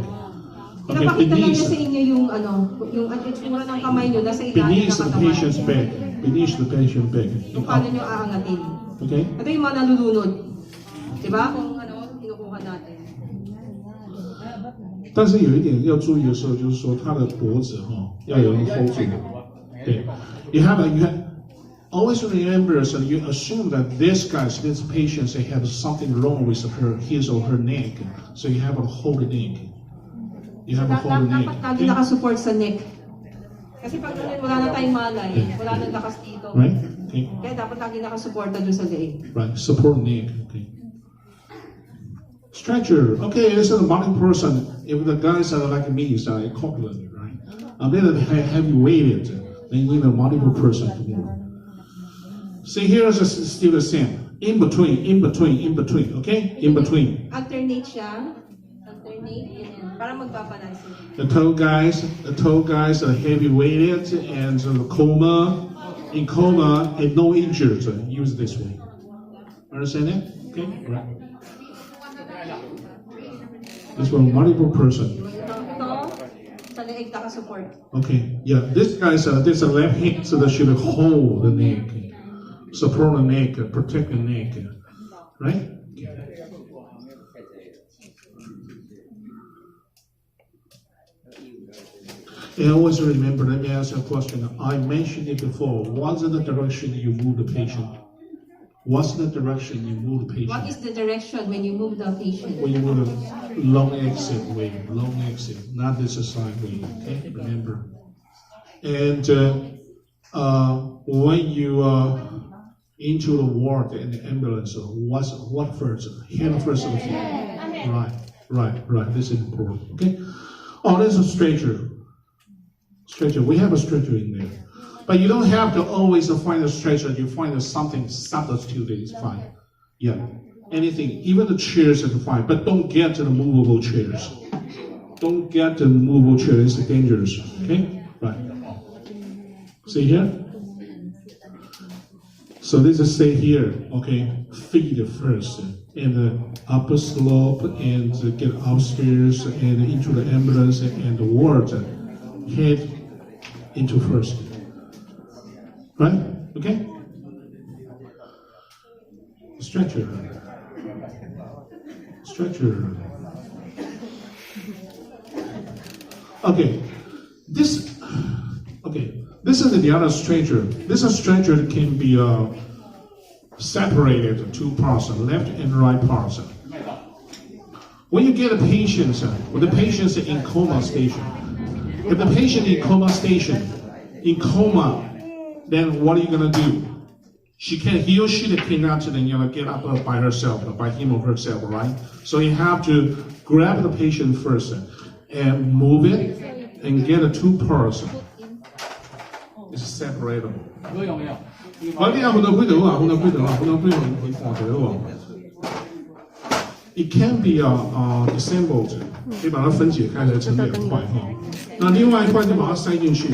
Okay, Pinapakita lang niya sa inyo yung yung itsura ng kamay niyo nasa ilalim ng beneath the katawan. patient's back. Beneath the patient's back. Kung paano niyo aangatin. Okay. Ito yung mga nalulunod. Diba? Kung kinukuha natin. 但是有一点要注意的时候，就是说他的脖子要有人 hold 住。对 ，you have always remember, so you assume that this patient, they have something wrong with his or her neck, so you have to hold the neck. You have to hold the neck. Dapat lagi nakasupport sa neck. Kasi pag wala na tayong malay, wala nang lakas dito. Right? Okay. Kaya dapat lagi nakasuporta doon sa leeg. Right. Support neck. Okay. Stretcher. Okay, this is a multi person. If the guys are like me, it's corpulent, right? Then heavy weighted, then you need a multiple person to move. See, here is still the same. In between. Okay? In between. Alternate siya. Alternate. Yan. Para magbabalance. The tall guys are heavy weighted and in coma and no injured. Use this way. Understand that? Okay? Right. This one multiple person. Sa leeg naka-support. Okay, yeah. This guy's this left hand, so that should hold the neck, support the neck, protect the neck, right? And always remember, let me ask you a question. I mentioned it before. What's the direction you move the patient? What's the direction you move the patient? What is the direction when you move the patient? When you move the long exit way, not this side way, okay? Remember. And when you into the ward in the ambulance, what first? Hand first or feet? Right. This is important, okay? Oh, there's a stretcher. We have a stretcher in there. But you don't have to always find a stretcher. You find something substitute is fine. Yeah, anything, even the chairs is fine. But don't get to the movable chairs. Don't get the movable chairs. It's dangerous. Okay, right. See here. So this is stay here. Okay, feet first, and the upper slope, and get upstairs and into the ambulance and the ward. Head into first. Right? Okay? Stretcher. Okay. This is the other stretcher. This stretcher can be separated two parts, left and right parts. When you get a patient, when the patient is in coma station, if the patient in coma station, then what are you gonna do? He or she cannot get up by herself, by him or herself, right? So you have to grab the patient first and move it and get the two parts. It's separable. It can be disassembled. 可以把它分解开来成两块哈。那另外一块就把它塞进去。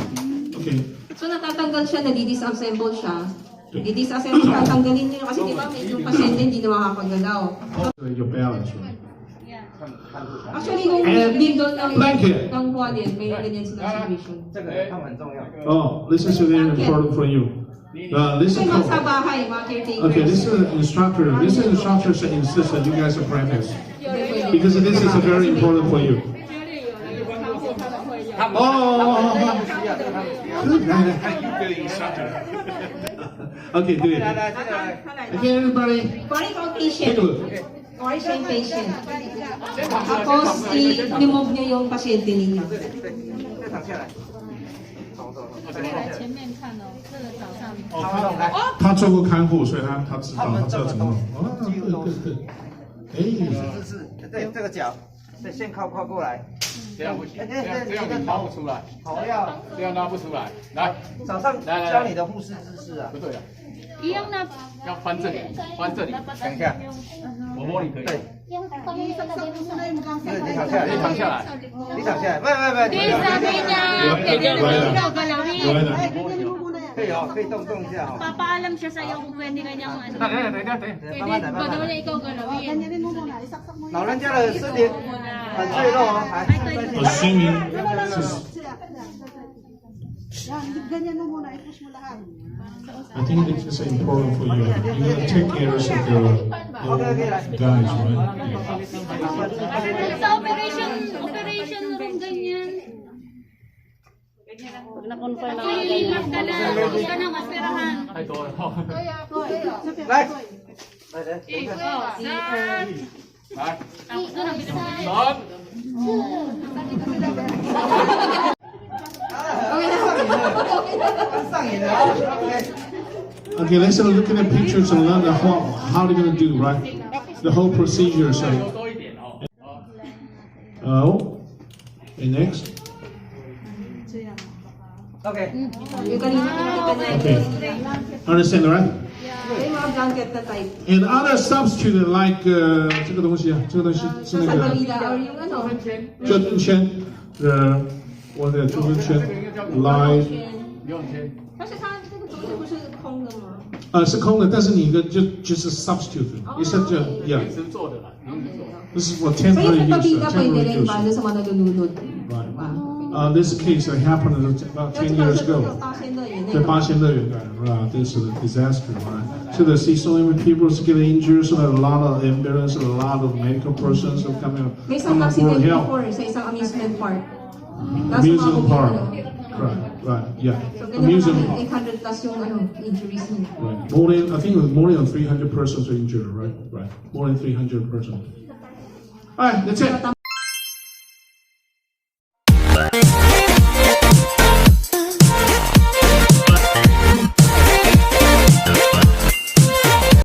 OK。So natatanggal siya, nadi-disassemble siya. Di-disassemble siya, tanggalin niyo kasi di ba may yung pasyente hindi na makakagalaw. Your balance, right? Actually, yung legal ng Juanin, may ganyan sila situation. Oh, this is very important for you. This is sa bahay, mga caretakers. Okay, this is an instructor. This is instructor insists that you guys are practice because this is very important for you. Okay, do it. Okay, everybody. Quarantine patient. Quarantine patient. Tapos, i-remove niyo yung pasyente ninyo. 前面看哦，这个早上。他做过看护，所以他知道他知道怎么弄。哦，对。是，对，这个脚，对，先靠过来。这样不行，这样你拉不出来。头要这样拉不出来。来，早上教你的护士姿势啊。不对啊。一样的。要翻这里，翻这里。等一下，我摸你可以。对。你躺下来，你躺下来，你躺下来，喂。第三名呀，给你6个留意。可以哦，可以动一下哦。Papaalam siya sa'yo kung pwede kanyang ano. 等一下， Ba't wala ikaw galawin? 老人家的身体很脆弱哦，来。I think this is important for you. You're gonna take care of the guys, right? Sa operation room ganyan. Na-confirm na Lilipat ka na, tapos ka na masperahan. 太多了。来，来，上瘾了。Okay, let's look at the pictures and learn how they're gonna do, right? The whole procedure. So, and next. Okay. Okay. Understand, right? And other substitute like 这个东西啊，这个东西是那个救生圈，我的救生圈来。但是它这个中间不是空的吗？是空的，但是你一个就是 substitute，也是这 yeah。临时做的啦，临时做。This is for temporary use. Temporary use. Right. This case happened about 10 years ago. 在八仙乐园 right? This is a disaster, right? So they see so many people getting injured, so a lot of ambulance, a lot of medical persons are coming for help. Sa isang amusement park. Amusement park. Right, yeah. Amusement park. 800 plus yung injuries niya. Right. I think it was more than 300 persons are injured, right? Right. More than 300 persons. All right, that's it.